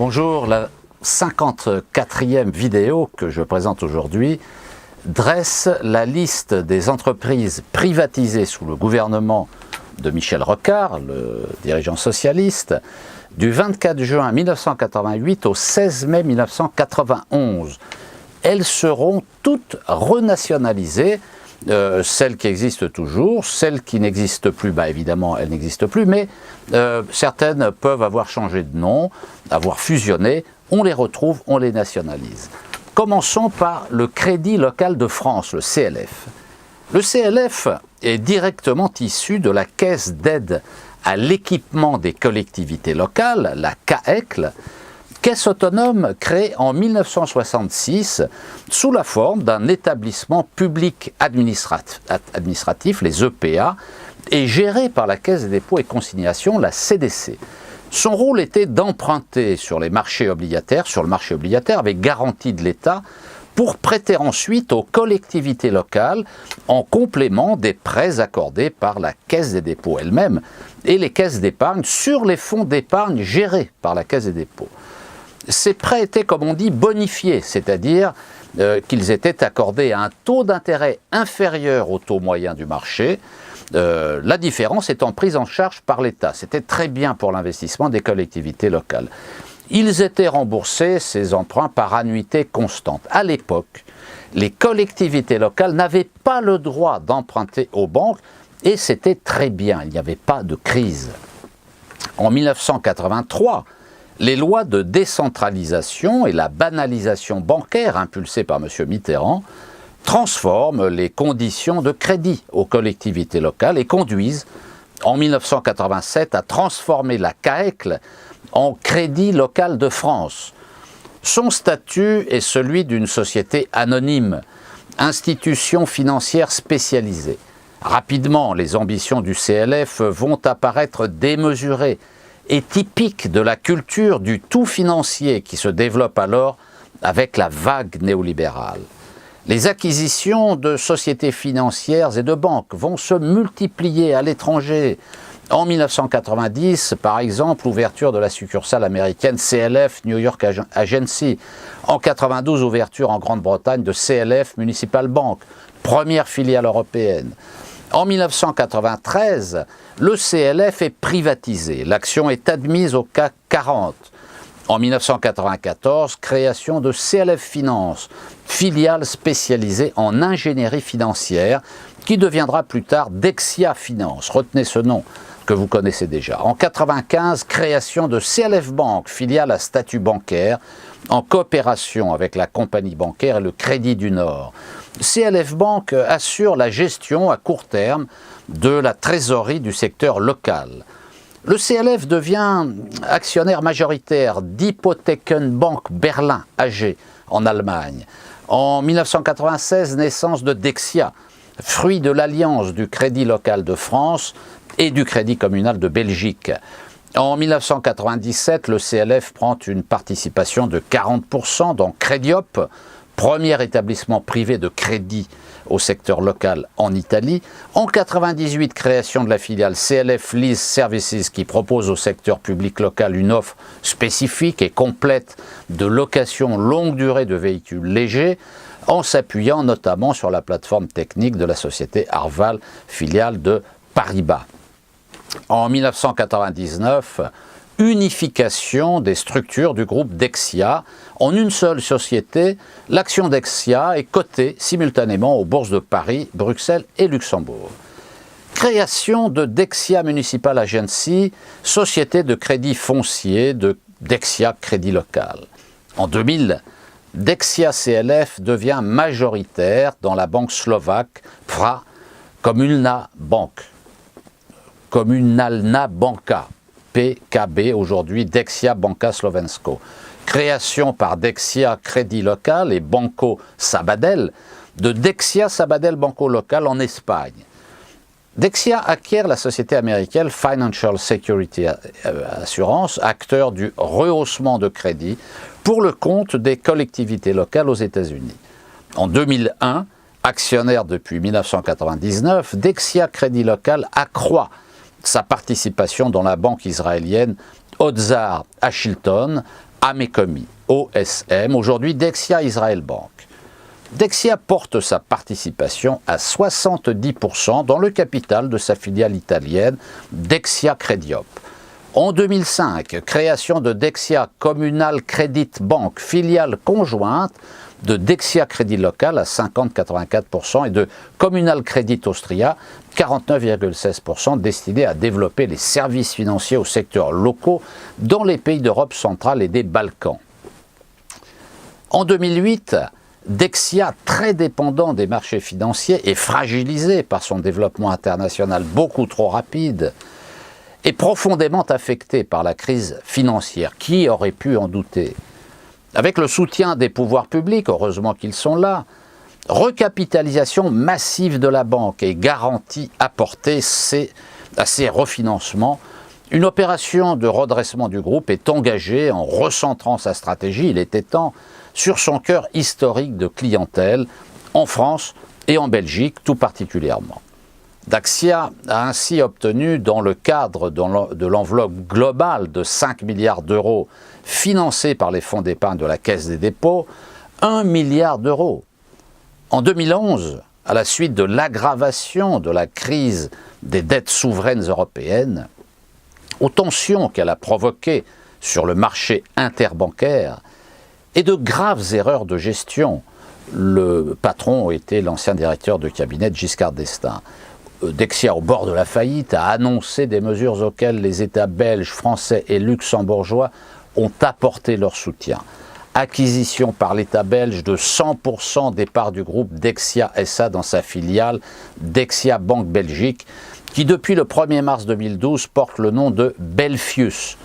Bonjour, la 54e vidéo que je présente aujourd'hui dresse la liste des entreprises privatisées sous le gouvernement de Michel Rocard, le dirigeant socialiste, du 24 juin 1988 au 16 mai 1991. Elles seront toutes renationalisées, celles qui existent toujours, celles qui n'existent plus, évidemment elles n'existent plus, mais certaines peuvent avoir changé de nom, avoir fusionné, on les retrouve, on les nationalise. Commençons par le Crédit Local de France, le CLF. Le CLF est directement issu de la Caisse d'aide à l'équipement des collectivités locales, la CAECL, caisse autonome créée en 1966 sous la forme d'un établissement public administratif, les EPA, et géré par la Caisse des dépôts et consignations, la CDC. Son rôle était d'emprunter sur les marchés obligataires, sur le marché obligataire avec garantie de l'État, pour prêter ensuite aux collectivités locales en complément des prêts accordés par la Caisse des dépôts elle-même et les caisses d'épargne sur les fonds d'épargne gérés par la Caisse des dépôts. Ces prêts étaient, comme on dit, bonifiés, c'est-à-dire qu'ils étaient accordés à un taux d'intérêt inférieur au taux moyen du marché, la différence étant prise en charge par l'État. C'était très bien pour l'investissement des collectivités locales. Ils étaient remboursés, ces emprunts, par annuité constante. À l'époque, les collectivités locales n'avaient pas le droit d'emprunter aux banques et c'était très bien, il n'y avait pas de crise. En 1983, les lois de décentralisation et la banalisation bancaire impulsées par M. Mitterrand transforment les conditions de crédit aux collectivités locales et conduisent, en 1987, à transformer la CAECL en Crédit Local de France. Son statut est celui d'une société anonyme, institution financière spécialisée. Rapidement, les ambitions du CLF vont apparaître démesurées et typiques de la culture du tout financier qui se développe alors avec la vague néolibérale. Les acquisitions de sociétés financières et de banques vont se multiplier à l'étranger. En 1990, par exemple, ouverture de la succursale américaine CLF New York Agency. En 1992, ouverture en Grande-Bretagne de CLF Municipal Bank, première filiale européenne. En 1993, le CLF est privatisé. L'action est admise au CAC 40. En 1994, création de CLF Finance, filiale spécialisée en ingénierie financière, qui deviendra plus tard Dexia Finance. Retenez ce nom que vous connaissez déjà. En 1995, création de CLF Bank, filiale à statut bancaire, en coopération avec la compagnie bancaire et le Crédit du Nord. CLF Bank assure la gestion à court terme de la trésorerie du secteur local. Le CLF devient actionnaire majoritaire d'Hypothekenbank Berlin AG en Allemagne. En 1996, naissance de Dexia, fruit de l'alliance du Crédit Local de France et du Crédit Communal de Belgique. En 1997, le CLF prend une participation de 40% dans Crediop, premier établissement privé de crédit au secteur local en Italie. En 1998, création de la filiale CLF Lease Services qui propose au secteur public local une offre spécifique et complète de location longue durée de véhicules légers, en s'appuyant notamment sur la plateforme technique de la société Arval, filiale de Paribas. En 1999, unification des structures du groupe Dexia. En une seule société, l'action Dexia est cotée simultanément aux bourses de Paris, Bruxelles et Luxembourg. Création de Dexia Municipal Agency, société de crédit foncier de Dexia Crédit Local. En 2000, Dexia CLF devient majoritaire dans la banque slovaque Pra Komunalna Bank. Komunalna Banka, PKB, aujourd'hui Dexia Banka Slovensko. Création par Dexia Crédit Local et Banco Sabadell de Dexia Sabadell Banco Local en Espagne. Dexia acquiert la société américaine Financial Security Assurance, acteur du rehaussement de crédit pour le compte des collectivités locales aux États-Unis. En 2001, actionnaire depuis 1999, Dexia Crédit Local accroît sa participation dans la banque israélienne Odzar Ashilton Amecomi, OSM, aujourd'hui Dexia Israel Bank. Dexia porte sa participation à 70% dans le capital de sa filiale italienne Dexia Crediop. En 2005, création de Dexia Communal Credit Bank, filiale conjointe de Dexia Crédit Local à 50,84% et de Communal Credit Austria, 49,16%, destinée à développer les services financiers aux secteurs locaux dans les pays d'Europe centrale et des Balkans. En 2008, Dexia, très dépendant des marchés financiers et fragilisé par son développement international beaucoup trop rapide, est profondément affecté par la crise financière. Qui aurait pu en douter? Avec le soutien des pouvoirs publics, heureusement qu'ils sont là, recapitalisation massive de la banque et garantie apportée à ces refinancements, une opération de redressement du groupe est engagée en recentrant sa stratégie, il était temps, sur son cœur historique de clientèle, en France et en Belgique tout particulièrement. Dexia a ainsi obtenu, dans le cadre de l'enveloppe globale de 5 milliards d'euros financée par les fonds d'épargne de la Caisse des dépôts, 1 milliard d'euros. En 2011, à la suite de l'aggravation de la crise des dettes souveraines européennes, aux tensions qu'elle a provoquées sur le marché interbancaire et de graves erreurs de gestion, le patron était l'ancien directeur de cabinet Giscard d'Estaing. Dexia, au bord de la faillite, a annoncé des mesures auxquelles les États belges, français et luxembourgeois ont apporté leur soutien. Acquisition par l'État belge de 100% des parts du groupe Dexia SA dans sa filiale Dexia Bank Belgique, qui depuis le 1er mars 2012 porte le nom de Belfius.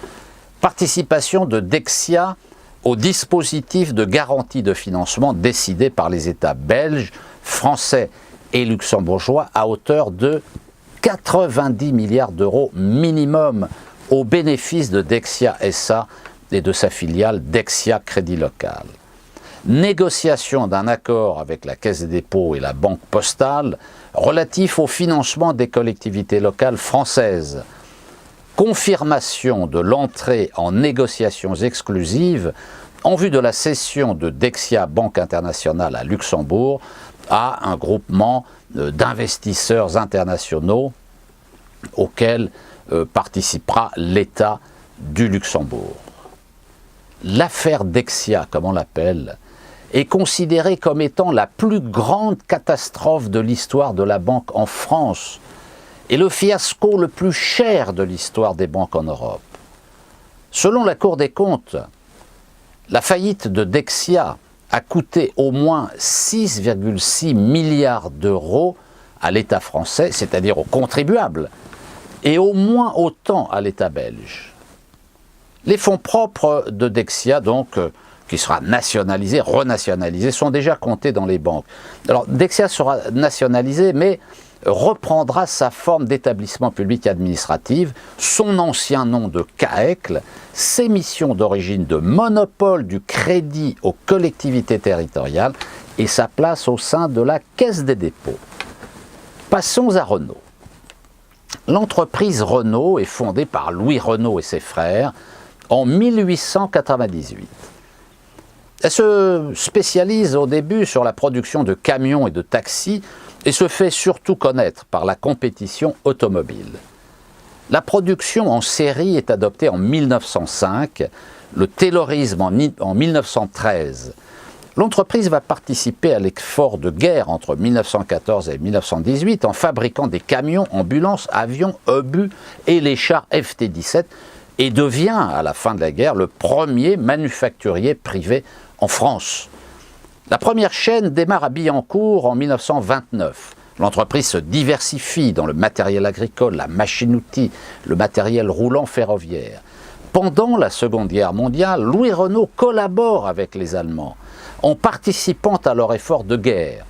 Participation de Dexia au dispositif de garantie de financement décidé par les États belges, français et luxembourgeois à hauteur de 90 milliards d'euros minimum au bénéfice de Dexia SA et de sa filiale Dexia Crédit Local. Négociation d'un accord avec la Caisse des dépôts et la Banque postale relatif au financement des collectivités locales françaises. Confirmation de l'entrée en négociations exclusives en vue de la cession de Dexia Banque Internationale à Luxembourg à un groupement d'investisseurs internationaux auquel participera l'État du Luxembourg. L'affaire Dexia, comme on l'appelle, est considérée comme étant la plus grande catastrophe de l'histoire de la banque en France et le fiasco le plus cher de l'histoire des banques en Europe. Selon la Cour des comptes, la faillite de Dexia a coûté au moins 6,6 milliards d'euros à l'État français, c'est-à-dire aux contribuables, et au moins autant à l'État belge. Les fonds propres de Dexia, donc, qui sera nationalisé, renationalisé, sont déjà comptés dans les banques. Alors, Dexia sera nationalisé, mais reprendra sa forme d'établissement public administratif, son ancien nom de CAECL, ses missions d'origine de monopole du crédit aux collectivités territoriales et sa place au sein de la Caisse des dépôts. Passons à Renault. L'entreprise Renault est fondée par Louis Renault et ses frères en 1898. Elle se spécialise au début sur la production de camions et de taxis et se fait surtout connaître par la compétition automobile. La production en série est adoptée en 1905, le taylorisme en 1913. L'entreprise va participer à l'effort de guerre entre 1914 et 1918 en fabriquant des camions, ambulances, avions, obus et les chars FT-17 et devient, à la fin de la guerre, le premier manufacturier privé en France. La première chaîne démarre à Billancourt en 1929. L'entreprise se diversifie dans le matériel agricole, la machine-outil, le matériel roulant ferroviaire. Pendant la Seconde Guerre mondiale, Louis Renault collabore avec les Allemands en participant à leur effort de guerre.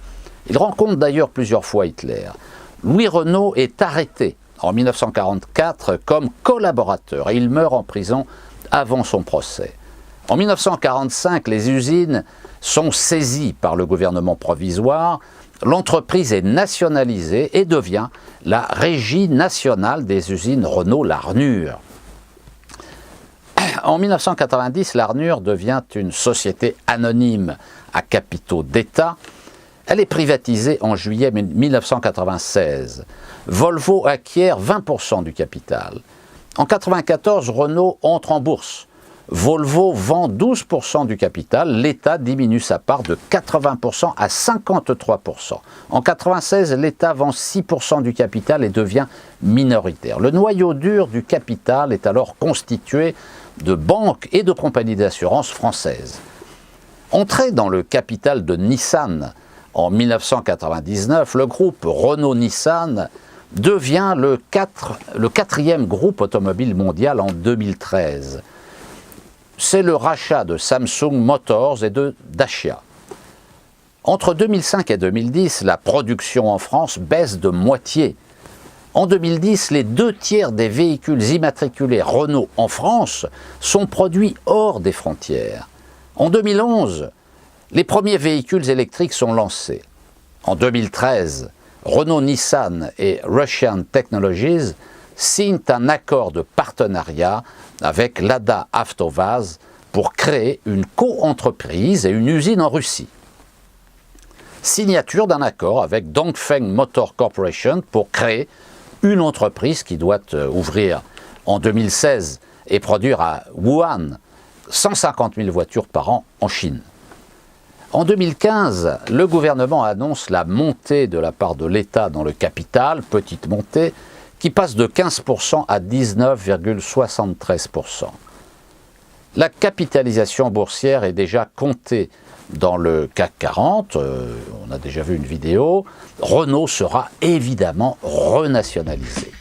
Il rencontre d'ailleurs plusieurs fois Hitler. Louis Renault est arrêté en 1944 comme collaborateur et il meurt en prison avant son procès. En 1945, les usines sont saisies par le gouvernement provisoire, l'entreprise est nationalisée et devient la Régie nationale des usines Renault Larnure. En 1990, l'Arnure devient une société anonyme à capitaux d'État. Elle est privatisée en juillet 1996. Volvo acquiert 20% du capital. En 1994, Renault entre en bourse. Volvo vend 12% du capital, l'État diminue sa part de 80% à 53%. En 1996, l'État vend 6% du capital et devient minoritaire. Le noyau dur du capital est alors constitué de banques et de compagnies d'assurance françaises. Entré dans le capital de Nissan en 1999, le groupe Renault-Nissan devient le quatrième groupe automobile mondial en 2013. C'est le rachat de Samsung Motors et de Dacia. Entre 2005 et 2010, la production en France baisse de moitié. En 2010, les 2/3 des véhicules immatriculés Renault en France sont produits hors des frontières. En 2011, les premiers véhicules électriques sont lancés. En 2013, Renault-Nissan et Russian Technologies signent un accord de partenariat avec Lada Avtovaz pour créer une co-entreprise et une usine en Russie. Signature d'un accord avec Dongfeng Motor Corporation pour créer une entreprise qui doit ouvrir en 2016 et produire à Wuhan 150 000 voitures par an en Chine. En 2015, le gouvernement annonce la montée de la part de l'État dans le capital, petite montée, qui passe de 15% à 19,73%. La capitalisation boursière est déjà comptée dans le CAC 40, on a déjà vu une vidéo. Renault sera évidemment renationalisé.